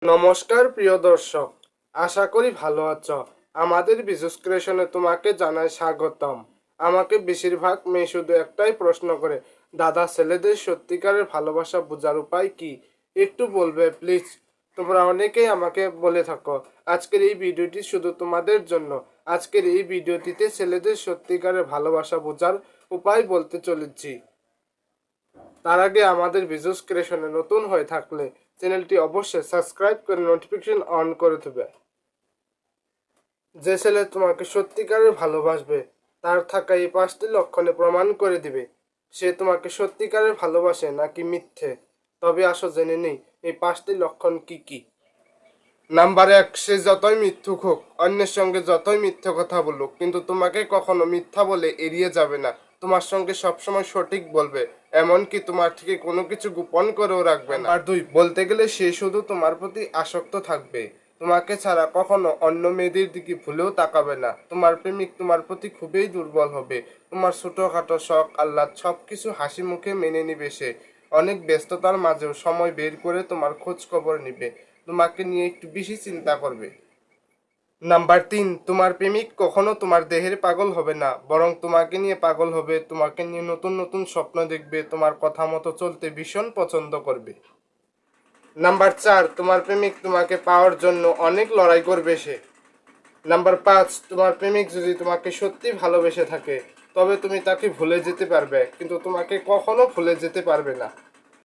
নমস্কার প্রিয় দর্শক, আশা করি ভালো আছো। আমাদের বিজনেস ক্রিয়েশনে তোমাকে জানাই স্বাগতম। আমাকে বেশিরভাগ মেয়ে শুধু একটাই প্রশ্ন করে, দাদা ছেলেদের সত্যিকারের ভালোবাসা বোঝার উপায় কি, একটু বলবে প্লিজ। তোমরা অনেকেই আমাকে বলে থাকো। আজকের এই ভিডিওটি শুধু তোমাদের জন্য। আজকের এই ভিডিওটিতে ছেলেদের সত্যিকারের ভালোবাসা বোঝার উপায় বলতে চলেছি। তার আগে আমাদের বিজনেস ক্রিয়েশনে নতুন হয়ে থাকলে চ্যানেলটি অবশ্যই সাবস্ক্রাইব করে নোটিফিকেশন অন করে দেবে। যে ছেলে তোমাকে সত্যিকারের ভালোবাসবে তার থাকা এই 5টি লক্ষণে প্রমাণ করে দিবে সে তোমাকে সত্যিকারের ভালোবাসে নাকি মিথ্যে। তবে আসো জেনে নেই এই 5টি লক্ষণ কি কি। নাম্বার 1, সে যতই মিথ্যুক হোক, অন্যের সঙ্গে যতই মিথ্যে কথা বলুক, কিন্তু তোমাকে কখনো মিথ্যা বলে এড়িয়ে যাবে না। তোমার সঙ্গে সবসময় সঠিক বলবে, এমনকি তোমার থেকে কোনো কিছু গোপন করেও রাখবে না। আর 2, বলতে গেলে সে শুধু তোমার প্রতি আসক্ত থাকবে, তোমাকে ছাড়া কখনো অন্য মেয়েদের দিকে ভুলেও তাকাবে না। তোমার প্রেমিক তোমার প্রতি খুবই দুর্বল হবে। তোমার ছোটখাটো শখ আহ্লাদ সবকিছু হাসি মুখে মেনে নিবে সে। অনেক ব্যস্ততার মাঝেও সময় বের করে তোমার খোঁজ খবর নিবে, তোমাকে নিয়ে একটু বেশি চিন্তা করবে। নাম্বার 3, তোমার প্রেমিক কখনো তোমার দেহের পাগল হবে না, বরং তোমাকে নিয়ে পাগল হবে। তোমাকে নিয়ে নতুন নতুন স্বপ্ন দেখবে, তোমার কথা মতো চলতে ভীষণ পছন্দ করবে। নাম্বার 4, তোমার প্রেমিক তোমাকে পাওয়ার জন্য অনেক লড়াই করবে সে। নাম্বার 5, তোমার প্রেমিক যদি তোমাকে সত্যি ভালোবেসে থাকে তবে তুমি তাকে ভুলে যেতে পারবে, কিন্তু তোমাকে কখনো ভুলে যেতে পারবে না।